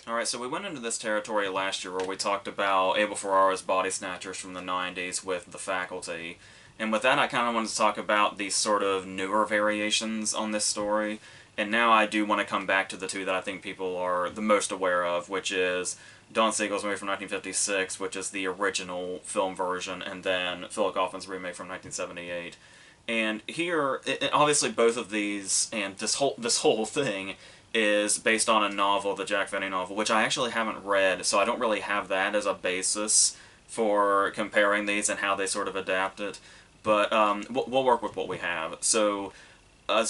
Alright, so we went into this territory last year where we talked about Abel Ferrara's Body Snatchers from the 90s with The Faculty. And with that, I kind of wanted to talk about these sort of newer variations on this story. And now I do want to come back to the two that I think people are the most aware of, which is Don Siegel's movie from 1956, which is the original film version, and then Philip Kaufman's remake from 1978. And here, obviously, both of these and this whole thing is based on a novel, the Jack Finney novel, which I actually haven't read, so I don't really have that as a basis for comparing these and how they sort of adapt it. But we'll work with what we have. So I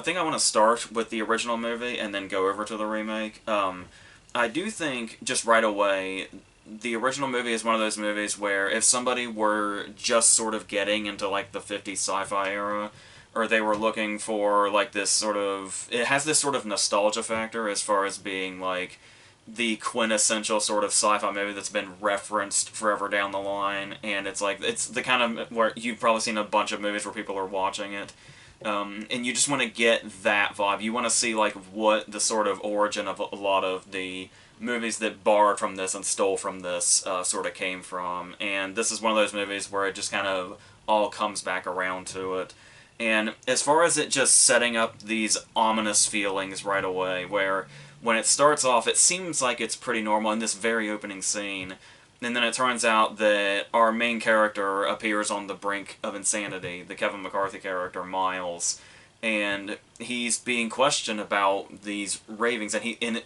think I want to start with the original movie and then go over to the remake. I do think, just right away, the original movie is one of those movies where if somebody were just sort of getting into like the 50s sci-fi era, or they were looking for like this sort of, it has this sort of nostalgia factor as far as being like the quintessential sort of sci-fi movie that's been referenced forever down the line, and it's like it's the kind of where you've probably seen a bunch of movies where people are watching it, and you just want to get that vibe. You want to see like what the sort of origin of a lot of the movies that borrowed from this and stole from this sort of came from, and this is one of those movies where it just kind of all comes back around to it. And as far as it just setting up these ominous feelings right away, where when it starts off, it seems like it's pretty normal in this very opening scene, and then it turns out that our main character appears on the brink of insanity, the Kevin McCarthy character, Miles, and he's being questioned about these ravings, and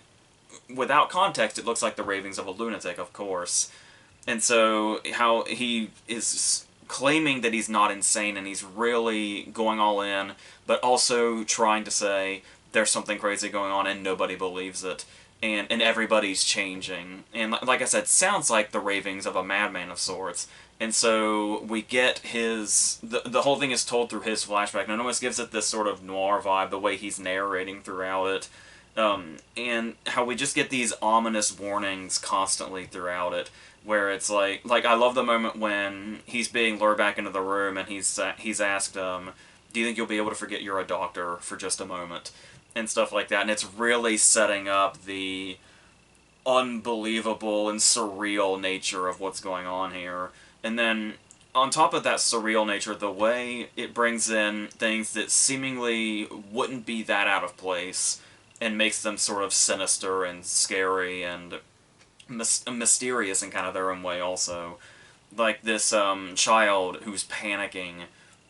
without context, it looks like the ravings of a lunatic, of course. And so, how he is claiming that he's not insane and he's really going all in, but also trying to say there's something crazy going on and nobody believes it. And everybody's changing. And like I said, sounds like the ravings of a madman of sorts. And so we get his... The whole thing is told through his flashback, and it almost gives it this sort of noir vibe, the way he's narrating throughout it. And how we just get these ominous warnings constantly throughout it, where it's like I love the moment when he's being lured back into the room and he's asked, do you think you'll be able to forget you're a doctor for just a moment? And stuff like that, and it's really setting up the unbelievable and surreal nature of what's going on here. And then, on top of that surreal nature, the way it brings in things that seemingly wouldn't be that out of place, and makes them sort of sinister and scary and mysterious in kind of their own way also. Like this child who's panicking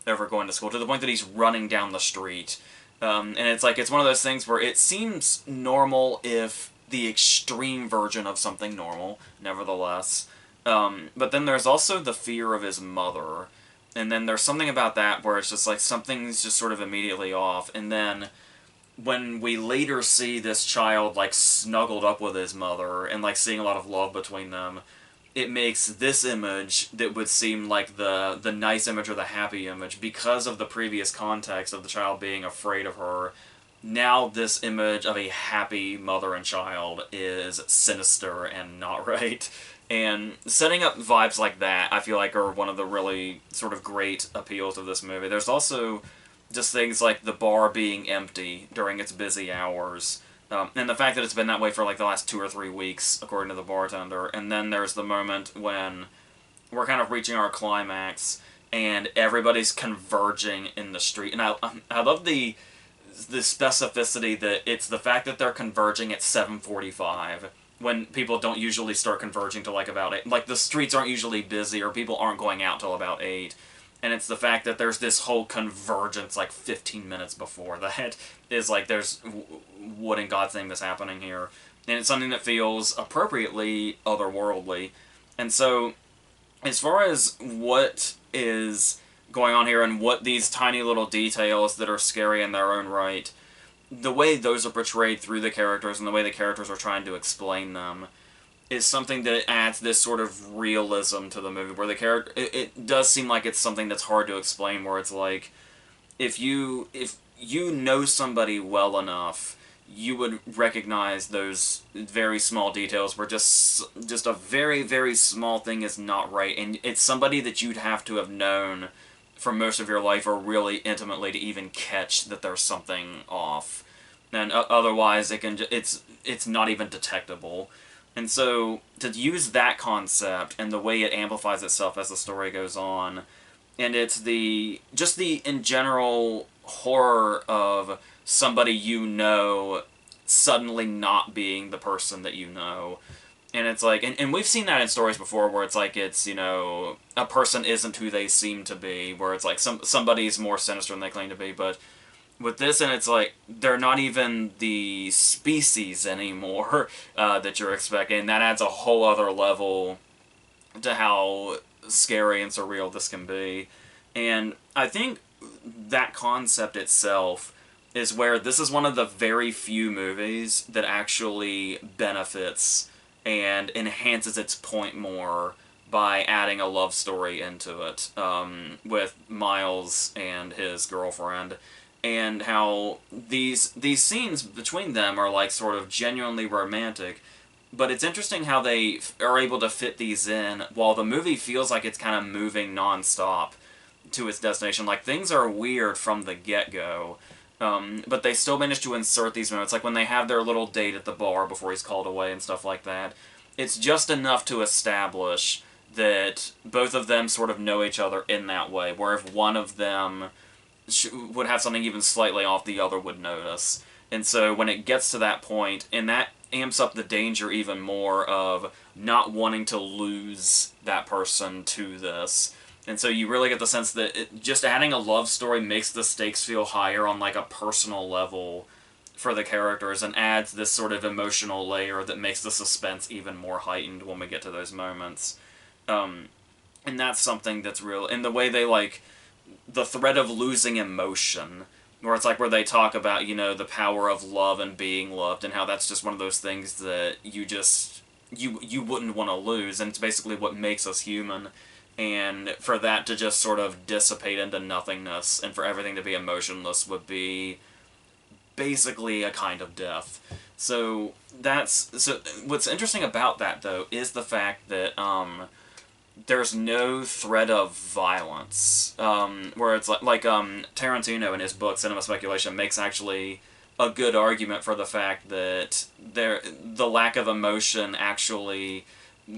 over going to school, to the point that he's running down the street. And it's like, it's one of those things where it seems normal if the extreme version of something normal, nevertheless. But then there's also the fear of his mother. And then there's something about that where it's just like something's just sort of immediately off. And then when we later see this child like snuggled up with his mother and like seeing a lot of love between them, it makes this image that would seem like the nice image or the happy image, because of the previous context of the child being afraid of her. Now this image of a happy mother and child is sinister and not right. And setting up vibes like that, I feel like, are one of the really sort of great appeals of this movie. There's also just things like the bar being empty during its busy hours. And the fact that it's been that way for like the last 2 or 3 weeks, according to the bartender. And then there's the moment when we're kind of reaching our climax, and everybody's converging in the street. And I love the specificity that it's the fact that they're converging at 7:45, when people don't usually start converging till like about 8. Like, the streets aren't usually busy, or people aren't going out till about 8. And it's the fact that there's this whole convergence like 15 minutes before that is like, there's what in God's name is happening here. And it's something that feels appropriately otherworldly. And so, as far as what is going on here and what these tiny little details that are scary in their own right, the way those are portrayed through the characters and the way the characters are trying to explain them is something that adds this sort of realism to the movie, where the character, it does seem like it's something that's hard to explain, where it's like, if you know somebody well enough, you would recognize those very small details where just a very, very small thing is not right, and it's somebody that you'd have to have known for most of your life or really intimately to even catch that there's something off. and otherwise it's not even detectable. And so to use that concept and the way it amplifies itself as the story goes on, and it's the in general horror of somebody you know suddenly not being the person that you know. And it's like, and we've seen that in stories before where it's like, it's, a person isn't who they seem to be, where it's like somebody's more sinister than they claim to be. But with this, and it's like, they're not even the species anymore that you're expecting. That adds a whole other level to how scary and surreal this can be. And I think that concept itself is where this is one of the very few movies that actually benefits and enhances its point more by adding a love story into it, with Miles and his girlfriend, and how these scenes between them are like sort of genuinely romantic. But it's interesting how they are able to fit these in while the movie feels like it's kind of moving nonstop to its destination. Like, things are weird from the get-go, but they still manage to insert these moments. Like when they have their little date at the bar before he's called away and stuff like that. It's just enough to establish that both of them sort of know each other in that way, where if one of them would have something even slightly off, the other would notice. And so when it gets to that point, and that amps up the danger even more of not wanting to lose that person to this. And so you really get the sense that just adding a love story makes the stakes feel higher on like a personal level for the characters, and adds this sort of emotional layer that makes the suspense even more heightened when we get to those moments. And that's something that's real. In the way they like the threat of losing emotion, where it's like where they talk about, the power of love and being loved, and how that's just one of those things that you wouldn't want to lose, and it's basically what makes us human. And for that to just sort of dissipate into nothingness, and for everything to be emotionless, would be basically a kind of death. So what's interesting about that though is the fact that there's no threat of violence. Where it's like Tarantino in his book Cinema Speculation makes actually a good argument for the fact that the lack of emotion actually,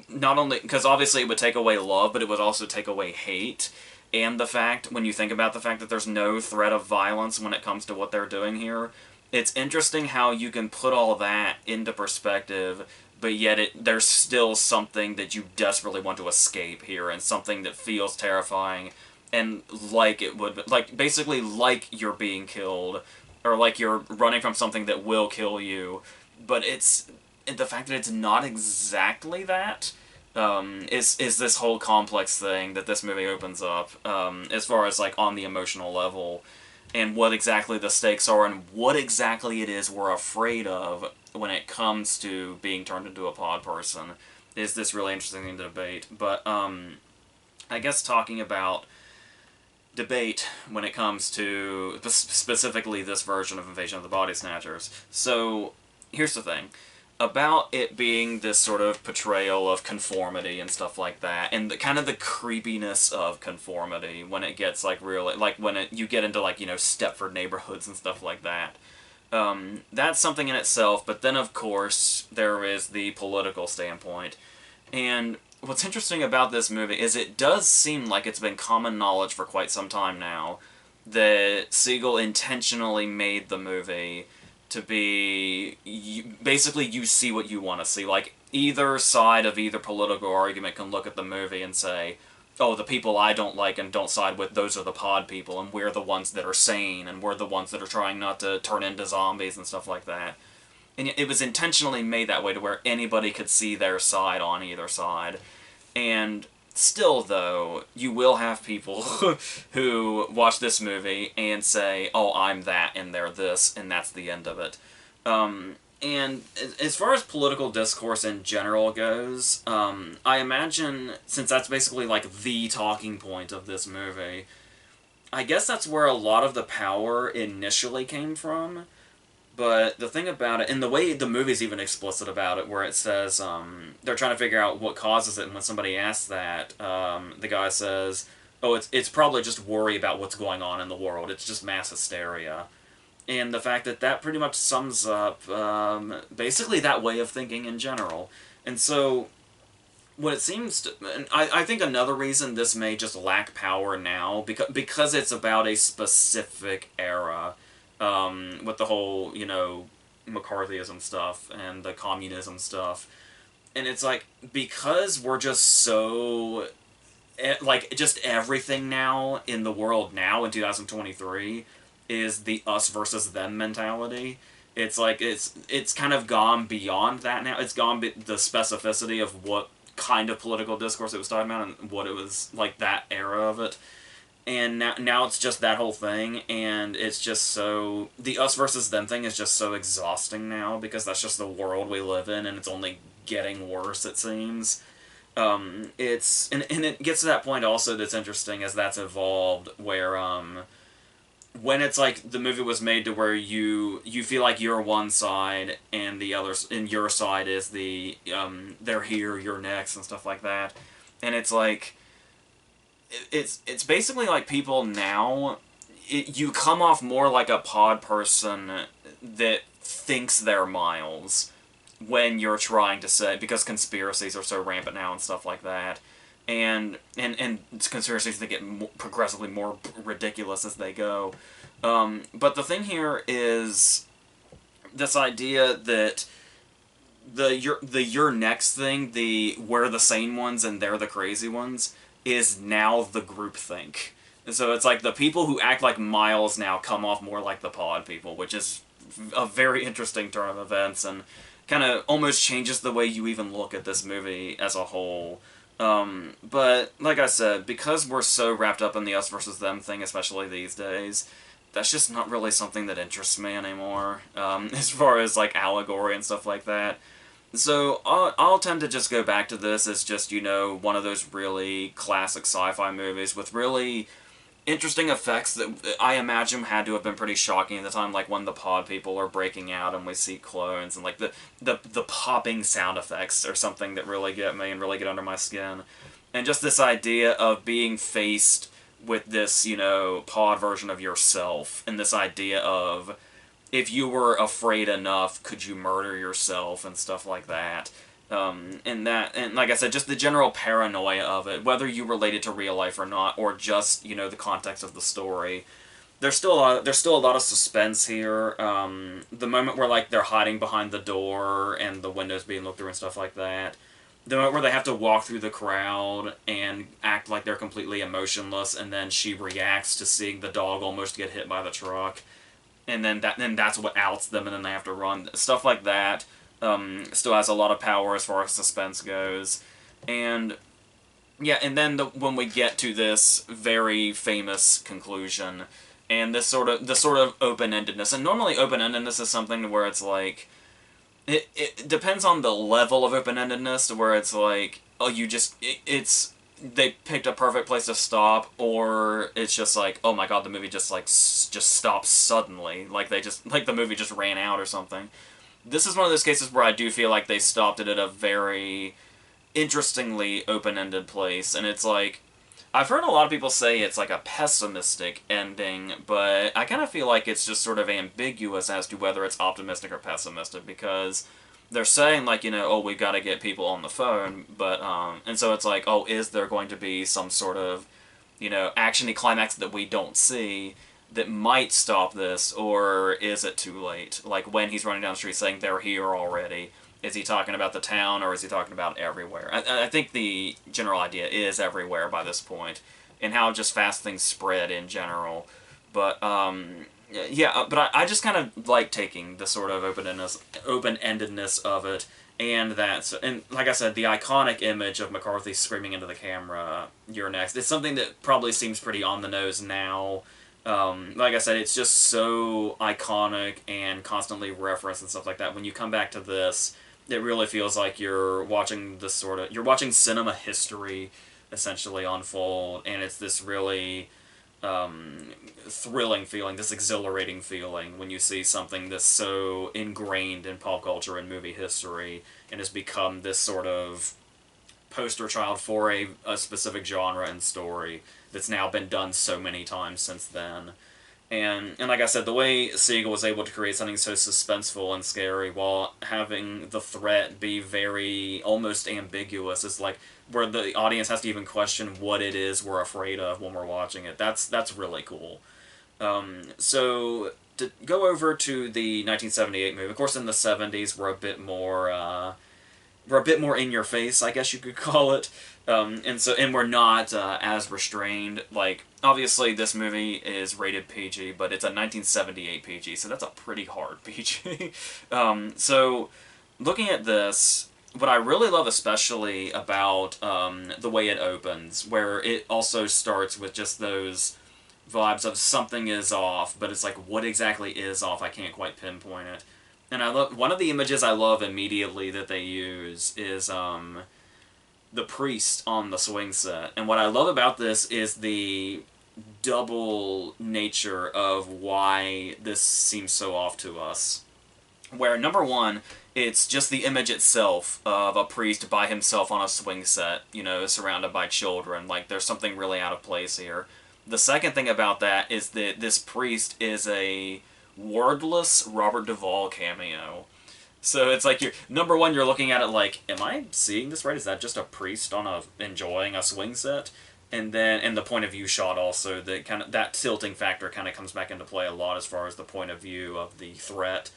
not only because obviously it would take away love, but it would also take away hate. And the fact, when you think about the fact that there's no threat of violence when it comes to what they're doing here, it's interesting how you can put all that into perspective, but yet there's still something that you desperately want to escape here, and something that feels terrifying, and like it would, like basically like you're being killed, or like you're running from something that will kill you, but it's the fact that it's not exactly that. Is this whole complex thing that this movie opens up, as far as like on the emotional level, and what exactly the stakes are, and what exactly it is we're afraid of when it comes to being turned into a pod person, is this really interesting thing to debate. But I guess talking about debate when it comes to specifically this version of Invasion of the Body Snatchers. So here's the thing about it being this sort of portrayal of conformity and stuff like that, and the kind of the creepiness of conformity when it gets like really, like when you get into like, Stepford neighborhoods and stuff like that. That's something in itself, but then of course there is the political standpoint. And what's interesting about this movie is it does seem like it's been common knowledge for quite some time now that Siegel intentionally made the movie to be, basically you see what you want to see. Like, either side of either political argument can look at the movie and say, oh, the people I don't like and don't side with, those are the pod people, and we're the ones that are sane, and we're the ones that are trying not to turn into zombies and stuff like that. And it was intentionally made that way to where anybody could see their side on either side. And still, though, you will have people who watch this movie and say, oh, I'm that, and they're this, and that's the end of it. And as far as political discourse in general goes, I imagine, since that's basically like the talking point of this movie, I guess that's where a lot of the power initially came from. But the thing about it, and the way the movie's even explicit about it, where it says they're trying to figure out what causes it, and when somebody asks that, the guy says, oh, it's probably just worry about what's going on in the world. It's just mass hysteria. And the fact that that pretty much sums up basically that way of thinking in general. And so, what it seems to, and I think another reason this may just lack power now, because it's about a specific era, with the whole, McCarthyism stuff and the communism stuff. And it's like, because we're just so, like, just everything now in the world now in 2023 is the us versus them mentality. It's like it's kind of gone beyond that now. It's gone the specificity of what kind of political discourse it was talking about and what it was like, that era of it. And now it's just that whole thing, and it's just so, the us versus them thing is just so exhausting now, because that's just the world we live in, and it's only getting worse, it seems. And it gets to that point also that's interesting as that's evolved, where when it's like the movie was made to where you feel like you're one side and the other, and your side is the they're here, you're next, and stuff like that. And it's like, it's basically like people now, you come off more like a pod person that thinks they're Miles when you're trying to say, because conspiracies are so rampant now and stuff like that, and conspiracies that get progressively more ridiculous as they go. But the thing here is this idea that the your next thing, the we're the sane ones and they're the crazy ones, is now the groupthink. And so it's like the people who act like Miles now come off more like the pod people, which is a very interesting turn of events, and kind of almost changes the way you even look at this movie as a whole. But like I said, because we're so wrapped up in the us versus them thing, especially these days, that's just not really something that interests me anymore, as far as like allegory and stuff like that. So I'll tend to just go back to this as just, one of those really classic sci-fi movies with really interesting effects that I imagine had to have been pretty shocking at the time, like when the pod people are breaking out and we see clones, and like the popping sound effects are something that really get me and really get under my skin. And just this idea of being faced with this, pod version of yourself, and this idea of, if you were afraid enough, could you murder yourself, and stuff like that. And like I said, just the general paranoia of it, whether you relate it to real life or not, or just, the context of the story. There's still a lot of suspense here. The moment where, like, they're hiding behind the door and the windows being looked through and stuff like that. The moment where they have to walk through the crowd and act like they're completely emotionless, and then she reacts to seeing the dog almost get hit by the truck. And then that's what outs them, and then they have to run. Stuff like that still has a lot of power as far as suspense goes. And yeah, and then when we get to this very famous conclusion, and this sort of open-endedness, and normally open-endedness is something where it's like, it depends on the level of open-endedness, where it's like, oh, it's they picked a perfect place to stop, or it's just like, oh my god, the movie just stops suddenly, like the movie just ran out or something. This is one of those cases where I do feel like they stopped it at a very interestingly open-ended place, and it's like, I've heard a lot of people say it's like a pessimistic ending, but I kind of feel like it's just sort of ambiguous as to whether it's optimistic or pessimistic, because they're saying, like, oh, we've got to get people on the phone, but, and so it's like, oh, is there going to be some sort of, action-y climax that we don't see that might stop this, or is it too late? Like, when he's running down the street saying they're here already, is he talking about the town, or is he talking about everywhere? I think the general idea is everywhere by this point, and how just fast things spread in general. But, yeah, but I just kind of like taking the sort of open-endedness of it, and like I said, the iconic image of McCarthy screaming into the camera, "You're next." It's something that probably seems pretty on the nose now. Like I said, it's just so iconic and constantly referenced and stuff like that. When you come back to this, it really feels like you're watching you're watching cinema history essentially unfold, and it's this really thrilling feeling, this exhilarating feeling when you see something that's so ingrained in pop culture and movie history, and has become this sort of poster child for a specific genre and story that's now been done so many times since then. And like I said, the way Siegel was able to create something so suspenseful and scary while having the threat be very almost ambiguous is like where the audience has to even question what it is we're afraid of when we're watching it. That's really cool. So to go over to the 1978 movie, of course, in the 70s we're a bit more in your face, I guess you could call it. And we're not as restrained. Like obviously, this movie is rated PG, but it's a 1978 PG, so that's a pretty hard PG. So looking at this, what I really love especially about the way it opens, where it also starts with just those vibes of something is off, but it's like what exactly is off? I can't quite pinpoint it. And I love one of the images I love immediately that they use is the priest on the swing set. And what I love about this is the double nature of why this seems so off to us. Where number one, it's just the image itself of a priest by himself on a swing set, you know, surrounded by children. Like there's something really out of place here. The second thing about that is that this priest is a wordless Robert Duvall cameo. So it's like you're number one, you're looking at it like, am I seeing this right? Is that just a priest on a enjoying a swing set? And then in the point of view shot also, the kind of that tilting factor kind of comes back into play a lot as far as the point of view of the threat.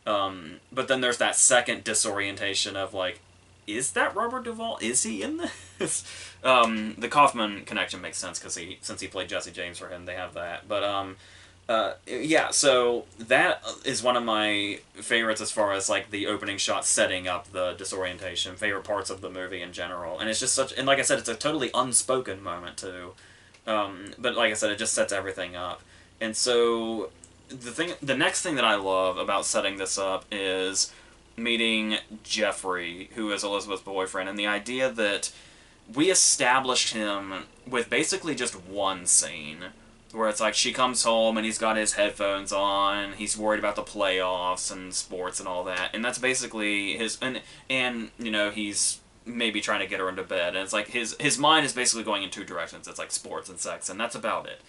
But then there's that second disorientation of like, is that Robert Duvall? Is he in this? The Kaufman connection makes sense because since he played Jesse James for him, they have that. But yeah, so that is one of my favorites as far as like the opening shot setting up the disorientation. Favorite parts of the movie in general, and it's just such. And like I said, it's a totally unspoken moment too. But like I said, it just sets everything up. And so the next thing that I love about setting this up is meeting Jeffrey, who is Elizabeth's boyfriend, and the idea that we established him with basically just one scene where it's like she comes home and he's got his headphones on, he's worried about the playoffs and sports and all that, and that's basically his and you know he's maybe trying to get her into bed, and it's like his mind is basically going in two directions. It's like sports and sex, and that's about it.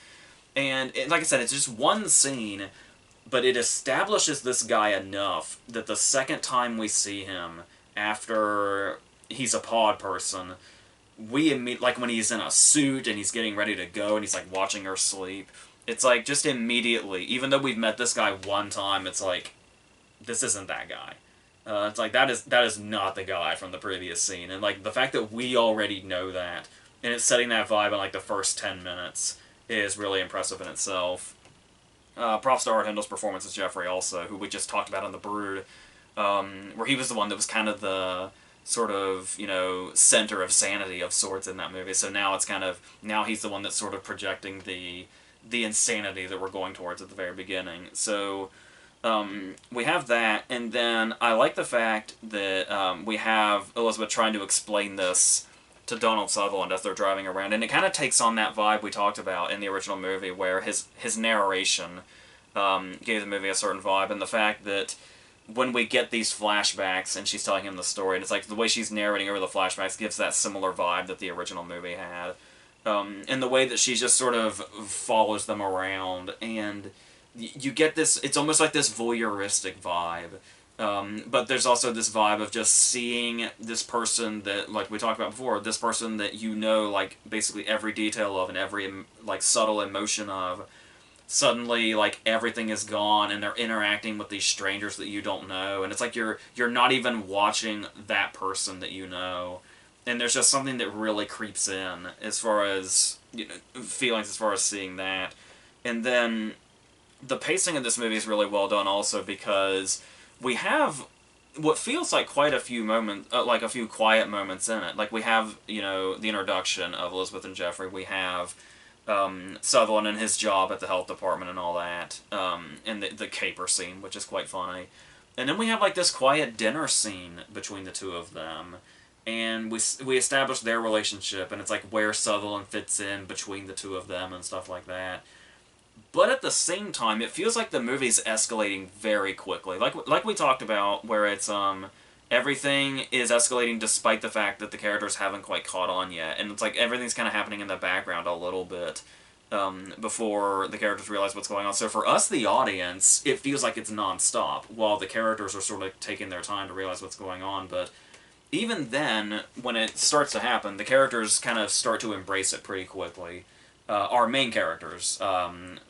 And like I said, it's just one scene, but it establishes this guy enough that the second time we see him after he's a pod person, like when he's in a suit and he's getting ready to go and he's like watching her sleep, it's like just immediately, even though we've met this guy one time, it's like this isn't that guy. It's like that is not the guy from the previous scene, and like the fact that we already know that and it's setting that vibe in like the first 10 minutes is really impressive in itself. Props to Art Hindle's performance as Jeffrey also, who we just talked about in The Brood, where he was the one that was kind of the sort of, you know, center of sanity of sorts in that movie. So now it's kind of, now he's the one that's sort of projecting the insanity that we're going towards at the very beginning. So we have that, and then I like the fact that we have Elizabeth trying to explain this to Donald Sutherland as they're driving around, and it kind of takes on that vibe we talked about in the original movie, where his narration gave the movie a certain vibe, and the fact that when we get these flashbacks and she's telling him the story, and it's like the way she's narrating over the flashbacks gives that similar vibe that the original movie had, and the way that she just sort of follows them around, and you get this, it's almost like this voyeuristic vibe. But there's also this vibe of just seeing this person that, like we talked about before, this person that you know, like, basically every detail of and every, like, subtle emotion of, suddenly, like, everything is gone and they're interacting with these strangers that you don't know, and it's like you're not even watching that person that you know, and there's just something that really creeps in as far as, you know, feelings as far as seeing that. And then the pacing of this movie is really well done also because we have what feels like quite a few moments, like a few quiet moments in it. Like we have, you know, the introduction of Elizabeth and Jeffrey. We have Sutherland and his job at the health department and all that, and the caper scene, which is quite funny. And then we have like this quiet dinner scene between the two of them, and we establish their relationship, and it's like where Sutherland fits in between the two of them and stuff like that. But at the same time, it feels like the movie's escalating very quickly. Like we talked about, where it's everything is escalating despite the fact that the characters haven't quite caught on yet, and it's like everything's kind of happening in the background a little bit. before the characters realize what's going on. So for us, the audience, it feels like it's nonstop, while the characters are sort of taking their time to realize what's going on. But even then, when it starts to happen, the characters kind of start to embrace it pretty quickly. Our main characters,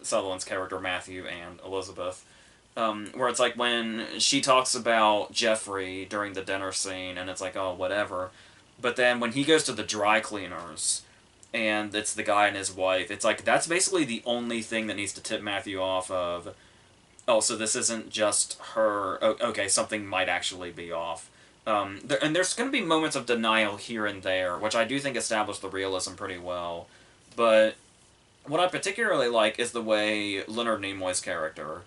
Sutherland's character Matthew and Elizabeth, where it's like when she talks about Jeffrey during the dinner scene, and it's like, oh, whatever. But then when he goes to the dry cleaners, and it's the guy and his wife, it's like that's basically the only thing that needs to tip Matthew off of, oh, so this isn't just her. Oh, okay, something might actually be off. And there's going to be moments of denial here and there, which I do think establish the realism pretty well. But what I particularly like is the way Leonard Nimoy's character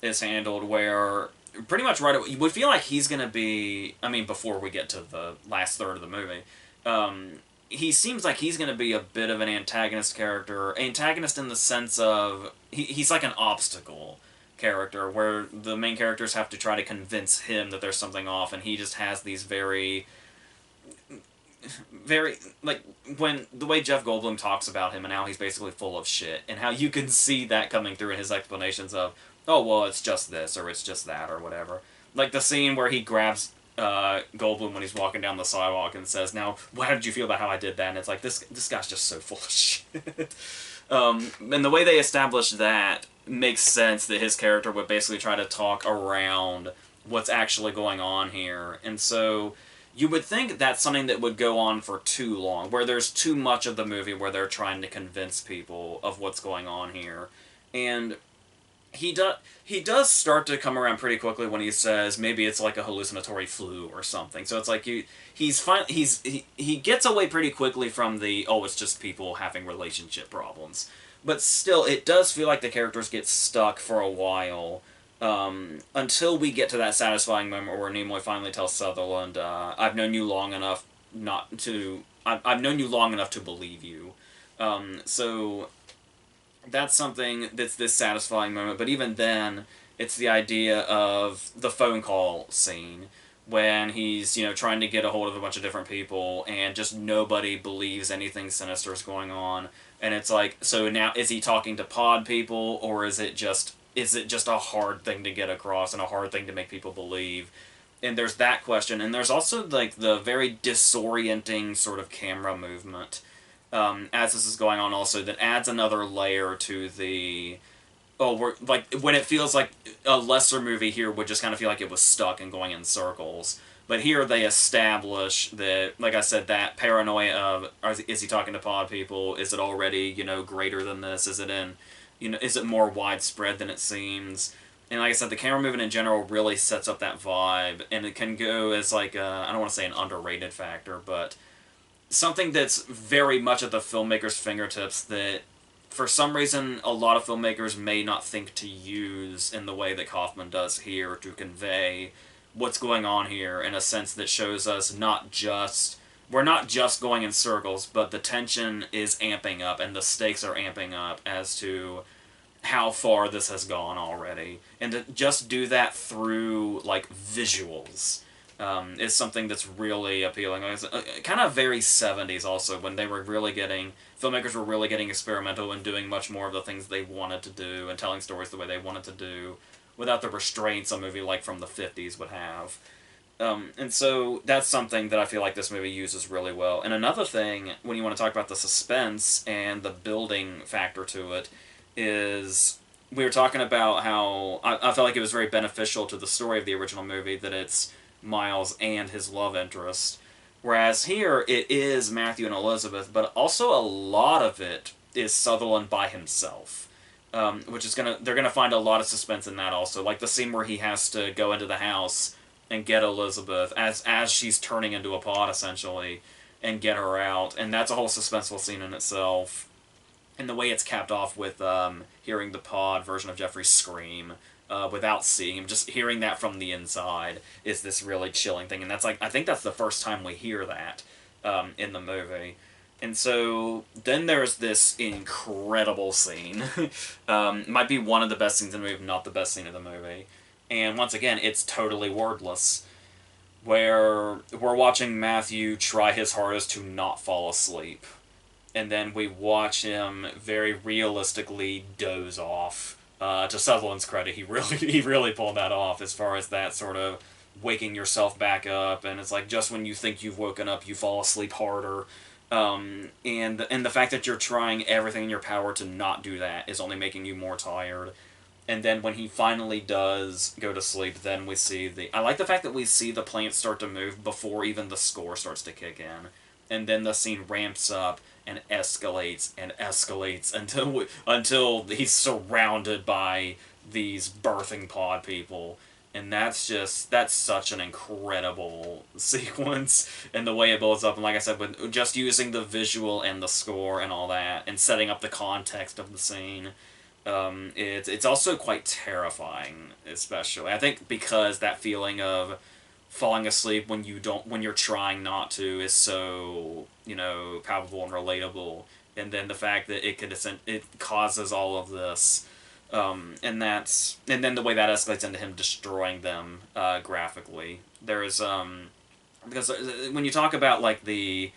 is handled, where pretty much right away, you would feel like he's going to be, I mean, before we get to the last third of the movie, he seems like he's going to be a bit of an antagonist character. Antagonist in the sense of, he's like an obstacle character, where the main characters have to try to convince him that there's something off, and he just has these very like when the way Jeff Goldblum talks about him and how he's basically full of shit, and how you can see that coming through in his explanations of, oh well, it's just this or it's just that or whatever. Like the scene where he grabs Goldblum when he's walking down the sidewalk and says, "Now, how did you feel about how I did that?" And it's like this guy's just so full of shit. And the way they established that makes sense that his character would basically try to talk around what's actually going on here, and so you would think that's something that would go on for too long, where there's too much of the movie where they're trying to convince people of what's going on here. And he does start to come around pretty quickly when he says maybe it's like a hallucinatory flu or something. So it's like he gets away pretty quickly from the, oh, it's just people having relationship problems. But still, it does feel like the characters get stuck for a while, until we get to that satisfying moment where Nimoy finally tells Sutherland, "I've known you long enough not to. I've known you long enough to believe you." So that's something that's this satisfying moment. But even then, it's the idea of the phone call scene when he's trying to get a hold of a bunch of different people, and just nobody believes anything sinister is going on. And it's like, so now is he talking to pod people, or is it just a hard thing to get across and a hard thing to make people believe? And there's that question, and there's also like the very disorienting sort of camera movement, as this is going on, also that adds another layer to the, oh, we're like, when it feels like a lesser movie here would just kind of feel like it was stuck and going in circles. But here they establish that, like I said, that paranoia of, is he talking to pod people? Is it already, greater than this? Is it more widespread than it seems? And like I said, the camera movement in general really sets up that vibe, and it can go as like I don't want to say an underrated factor, but something that's very much at the filmmaker's fingertips that for some reason a lot of filmmakers may not think to use in the way that Kaufman does here to convey what's going on here in a sense that shows us we're not just going in circles, but the tension is amping up and the stakes are amping up as to how far this has gone already. And to just do that through, like, visuals is something that's really appealing. It's kind of very 70s also, when filmmakers were really getting experimental and doing much more of the things they wanted to do and telling stories the way they wanted to do without the restraints a movie like from the 50s would have. And so that's something that I feel like this movie uses really well. And another thing, when you want to talk about the suspense and the building factor to it, is we were talking about how I felt like it was very beneficial to the story of the original movie that it's Miles and his love interest. Whereas here, it is Matthew and Elizabeth, but also a lot of it is Sutherland by himself. Which is they're gonna find a lot of suspense in that also. Like the scene where he has to go into the house and get Elizabeth as she's turning into a pod essentially, and get her out, and that's a whole suspenseful scene in itself. And the way it's capped off with hearing the pod version of Jeffrey scream without seeing him, just hearing that from the inside is this really chilling thing, and that's like I think that's the first time we hear that in the movie. And so then there's this incredible scene. Might be one of the best scenes in the movie, if not the best scene of the movie. And once again, it's totally wordless, where we're watching Matthew try his hardest to not fall asleep. and then we watch him very realistically doze off. To Sutherland's credit, he really pulled that off as far as that sort of waking yourself back up, and it's like just when you think you've woken up, you fall asleep harder. And the fact that you're trying everything in your power to not do that is only making you more tired. And then when he finally does go to sleep, then we see I like the fact that we see the plant start to move before even the score starts to kick in. And then the scene ramps up and escalates until he's surrounded by these birthing pod people. And that's such an incredible sequence, and the way it builds up. And like I said, with just using the visual and the score and all that, and setting up the context of the scene, it's also quite terrifying. Especially, I think, because that feeling of falling asleep when you're trying not to is so, palpable and relatable. And then the fact that it causes all of this, and then the way that escalates into him destroying them, graphically. There's because when you talk about like the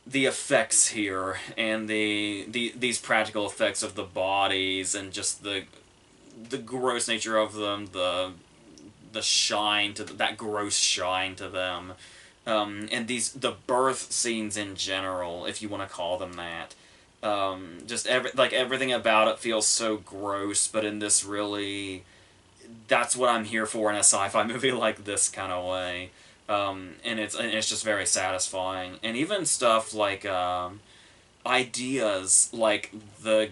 effects here, and these practical effects of the bodies, and just the gross nature of them, the shine to that gross shine to them, and the birth scenes in general, if you want to call them that. Just everything about it feels so gross, but in this really, that's what I'm here for in a sci-fi movie like this kind of way. And it's just very satisfying, and even stuff like, ideas like the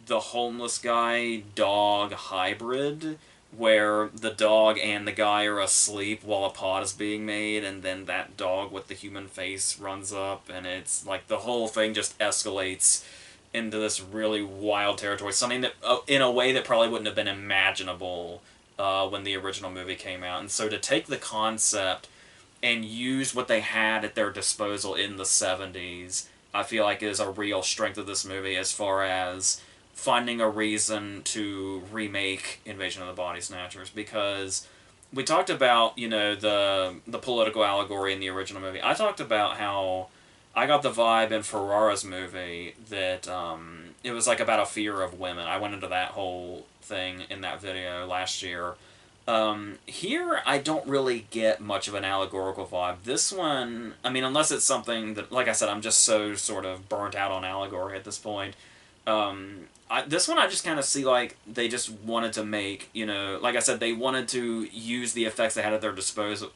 homeless guy dog hybrid, where the dog and the guy are asleep while a pod is being made, and then that dog with the human face runs up, and it's like the whole thing just escalates into this really wild territory. Something that, in a way that probably wouldn't have been imaginable, when the original movie came out. And so to take the concept and use what they had at their disposal in the 70s, I feel like is a real strength of this movie, as far as finding a reason to remake Invasion of the Body Snatchers. Because we talked about, the political allegory in the original movie. I talked about how I got the vibe in Ferrara's movie that, it was like about a fear of women. I went into that whole thing in that video last year. Here, I don't really get much of an allegorical vibe. This one, I mean, unless it's something that, like I said, I'm just so sort of burnt out on allegory at this point. This one I just kind of see like they just wanted to make, like I said, they wanted to use the effects they had at their disposal,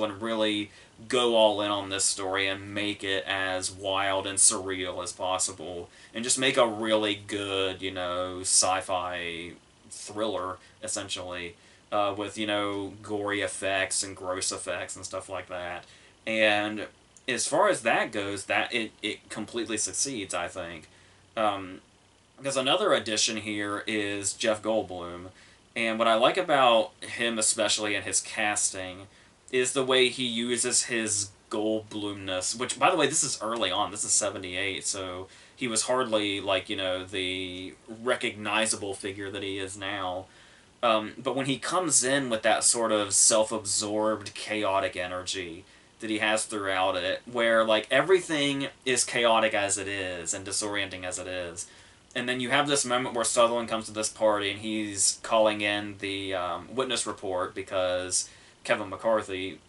and really go all in on this story and make it as wild and surreal as possible, and just make a really good, sci-fi thriller, essentially, with, gory effects and gross effects and stuff like that. And as far as that goes, it completely succeeds, I think. Because another addition here is Jeff Goldblum. And what I like about him, especially in his casting, is the way he uses his Goldblumness. Which, by the way, this is early on. This is 78, so he was hardly, like, the recognizable figure that he is now. But when he comes in with that sort of self-absorbed, chaotic energy that he has throughout it, where, like, everything is chaotic as it is, and disorienting as it is. And then you have this moment where Sutherland comes to this party, and he's calling in the, witness report, because Kevin McCarthy,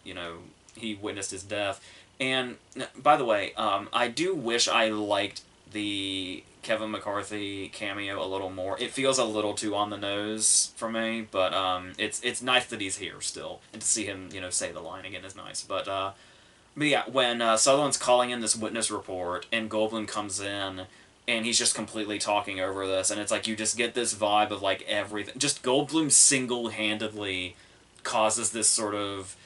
he witnessed his death. And, by the way, I do wish I liked the Kevin McCarthy cameo a little more. It feels a little too on the nose for me, but it's nice that he's here still, and to see him, say the line again is nice. But yeah, when Sutherland's calling in this witness report, and Goldblum comes in, and he's just completely talking over this, and it's like you just get this vibe of like everything. Just Goldblum single-handedly causes this sort of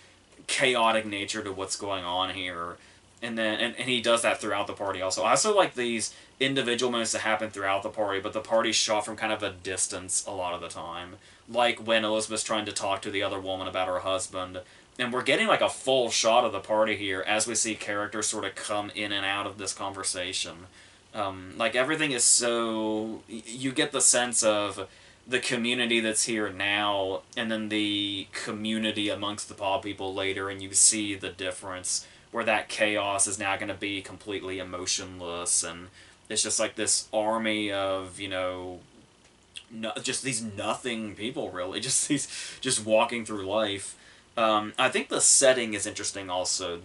chaotic nature to what's going on here. And then and he does that throughout the party also. I also like these individual moments that happen throughout the party, but the party's shot from kind of a distance a lot of the time. Like when Elizabeth's trying to talk to the other woman about her husband. And we're getting like a full shot of the party here as we see characters sort of come in and out of this conversation. Like everything is so... You get the sense of the community that's here now, and then the community amongst the pod people later, and you see the difference where that chaos is now going to be completely emotionless, and it's just like this army of, you know, no, just these nothing people, really, just walking through life. I think the setting is interesting also.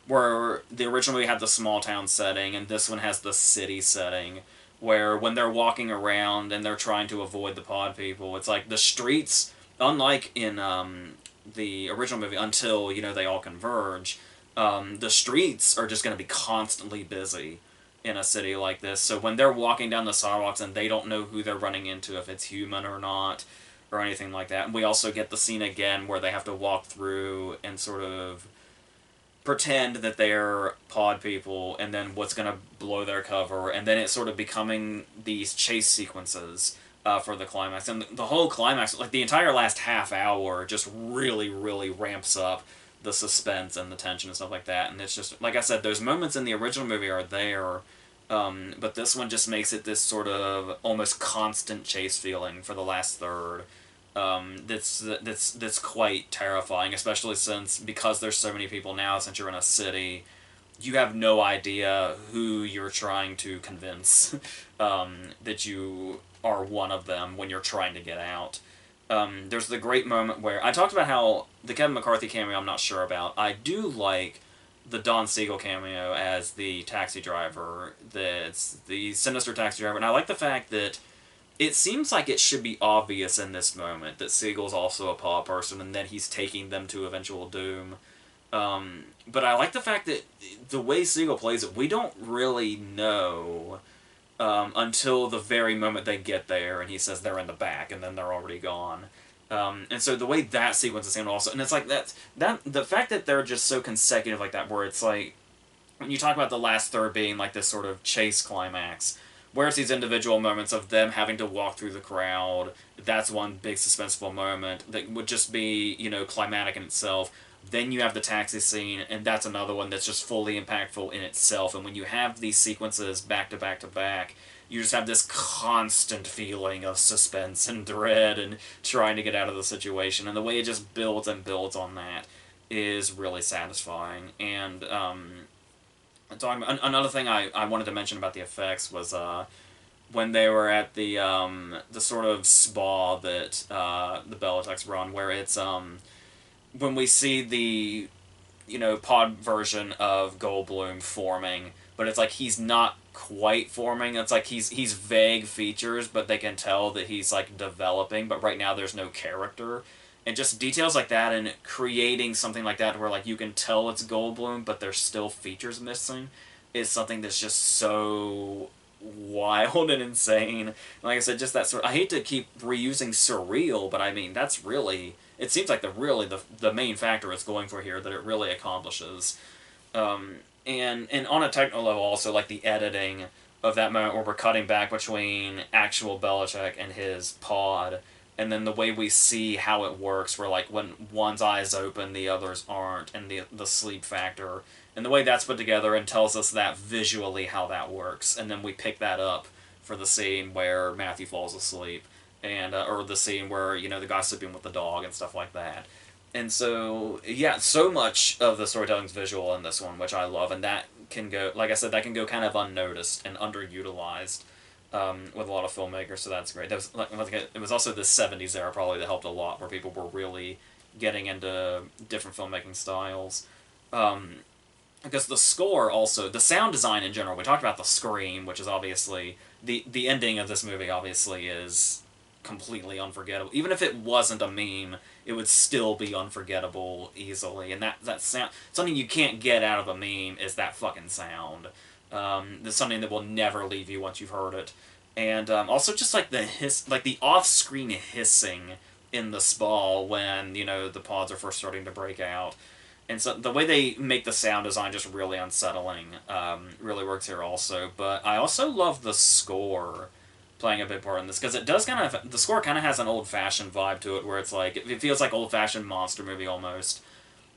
Where the original movie had the small town setting, and this one has the city setting, where when they're walking around and they're trying to avoid the pod people, it's like the streets, unlike in the original movie, until, you know, they all converge, the streets are just going to be constantly busy in a city like this. So when they're walking down the sidewalks and they don't know who they're running into, if it's human or not, or anything like that. And we also get the scene again where they have to walk through and sort of pretend that they're pod people, and then what's going to blow their cover, and then it's sort of becoming these chase sequences for the climax. And the whole climax, like the entire last half hour, just really, really ramps up the suspense and the tension and stuff like that. And it's just, like I said, those moments in the original movie are there, but this one just makes it this sort of almost constant chase feeling for the last third. That's quite terrifying, especially since, because there's so many people now, since you're in a city, you have no idea who you're trying to convince that you are one of them when you're trying to get out. There's the great moment where I talked about how the Kevin McCarthy cameo I'm not sure about. I do like the Don Siegel cameo as the taxi driver, that's the sinister taxi driver, and I like the fact that it seems like it should be obvious in this moment that Siegel's also a paw person and that he's taking them to eventual doom. But I like the fact that the way Siegel plays it, we don't really know until the very moment they get there and he says they're in the back and then they're already gone. And so the way that sequence is handled also, and it's like that the fact that they're just so consecutive like that, where it's like, when you talk about the last third being like this sort of chase climax, where's these individual moments of them having to walk through the crowd, that's one big suspenseful moment that would just be, you know, climatic in itself. Then you have the taxi scene, and that's another one that's just fully impactful in itself. And when you have these sequences back to back to back, you just have this constant feeling of suspense and dread and trying to get out of the situation. And the way it just builds and builds on that is really satisfying. And talking about, another thing I wanted to mention about the effects was when they were at the sort of spa that the Bellitex run, where it's when we see the, you know, pod version of Goldblum forming, but it's like he's not quite forming. It's like he's vague features, but they can tell that he's like developing. But right now there's no character, and just details like that, and creating something like that where like you can tell it's Goldblum, but there's still features missing, is something that's just so wild and insane. Like I said, just that sort. I hate to keep reusing surreal, but I mean that's really. It seems like the main factor it's going for here that it really accomplishes. And on a technical level also, like the editing of that moment where we're cutting back between actual Belichick and his pod, and then the way we see how it works, where like when one's eyes open, the others aren't, and the sleep factor, and the way that's put together and tells us that visually how that works, and then we pick that up for the scene where Matthew falls asleep, and or the scene where, you know, the guy's sleeping with the dog and stuff like that. And so, yeah, so much of the storytelling's visual in this one, which I love, and that can go, like I said, that can go kind of unnoticed and underutilized with a lot of filmmakers, so that's great. That was, like, it was also the 70s era probably that helped a lot, where people were really getting into different filmmaking styles. Because the score also, the sound design in general, we talked about the scream, which is obviously, the ending of this movie obviously is completely unforgettable. Even if it wasn't a meme, it would still be unforgettable easily. And that sound, something you can't get out of a meme is that fucking sound. There's something that will never leave you once you've heard it. And also just like the like the off-screen hissing in the spa when, you know, the pods are first starting to break out. And so the way they make the sound design just really unsettling really works here also. But I also love the score playing a big part in this, because it does kind of, the score kind of has an old-fashioned vibe to it, where it's like, it feels like old-fashioned monster movie almost,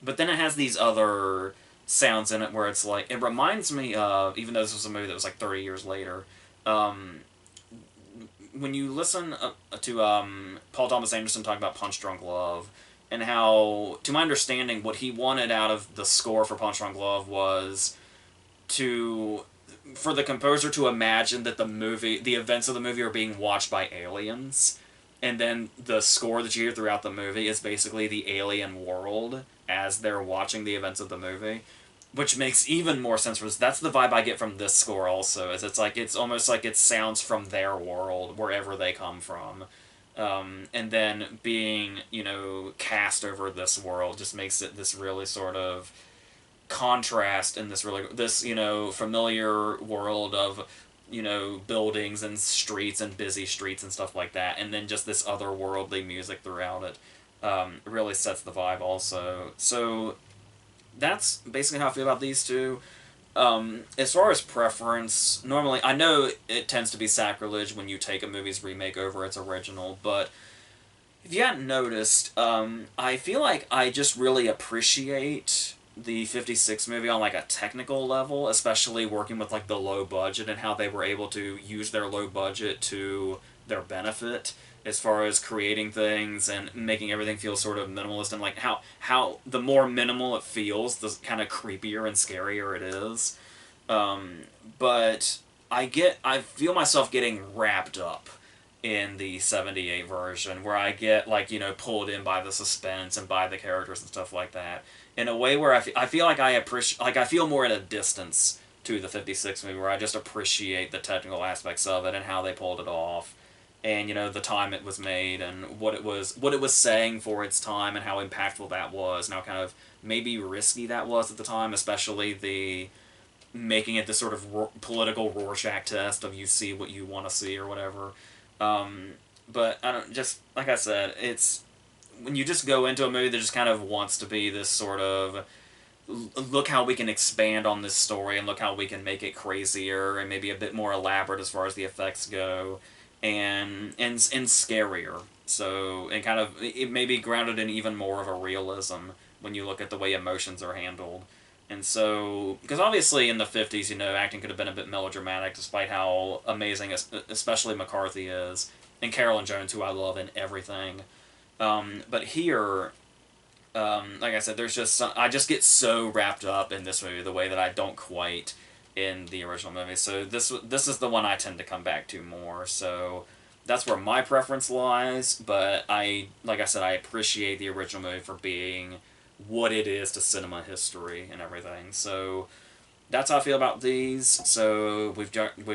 but then it has these other sounds in it where it's like, it reminds me of, even though this was a movie that was like 30 years later, when you listen to Paul Thomas Anderson talk about Punch Drunk Love, and how, to my understanding, what he wanted out of the score for Punch Drunk Love was to for the composer to imagine that the events of the movie are being watched by aliens, and then the score that you hear throughout the movie is basically the alien world as they're watching the events of the movie, which makes even more sense for this. That's the vibe I get from this score also, is it's like it's almost like it sounds from their world, wherever they come from. And then being, cast over this world just makes it this really sort of contrast in this familiar world of buildings and streets and busy streets and stuff like that, and then just this otherworldly music throughout it really sets the vibe also. So that's basically how I feel about these two. As far as preference, normally I know it tends to be sacrilege when you take a movie's remake over its original, but if you hadn't noticed, I feel like I just really appreciate the 56 movie on like a technical level, especially working with like the low budget and how they were able to use their low budget to their benefit as far as creating things and making everything feel sort of minimalist, and like how the more minimal it feels, the kind of creepier and scarier it is. But I feel myself getting wrapped up in the 78 version, where I get like pulled in by the suspense and by the characters and stuff like that in a way where I feel like I feel more at a distance to the 56 movie, where I just appreciate the technical aspects of it and how they pulled it off, and the time it was made and what it was saying for its time and how impactful that was, and how kind of maybe risky that was at the time, especially the making it this sort of political Rorschach test of you see what you want to see or whatever. But I don't, just like I said, it's when you just go into a movie that just kind of wants to be this sort of look how we can expand on this story and look how we can make it crazier and maybe a bit more elaborate as far as the effects go, and scarier. So, and kind of it may be grounded in even more of a realism when you look at the way emotions are handled. And so, because obviously in the 50s, acting could have been a bit melodramatic, despite how amazing, especially McCarthy is, and Carolyn Jones, who I love in everything. But here, like I said, I just get so wrapped up in this movie the way that I don't quite in the original movie. So this is the one I tend to come back to more. So that's where my preference lies. But like I said, I appreciate the original movie for being what it is to cinema history and everything. So that's how I feel about these. So we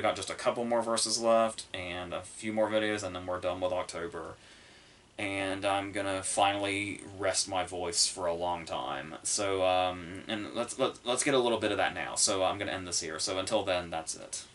got just a couple more verses left and a few more videos, and then we're done with October. And I'm gonna finally rest my voice for a long time. So and let's get a little bit of that now. So I'm gonna end this here. So until then, that's it.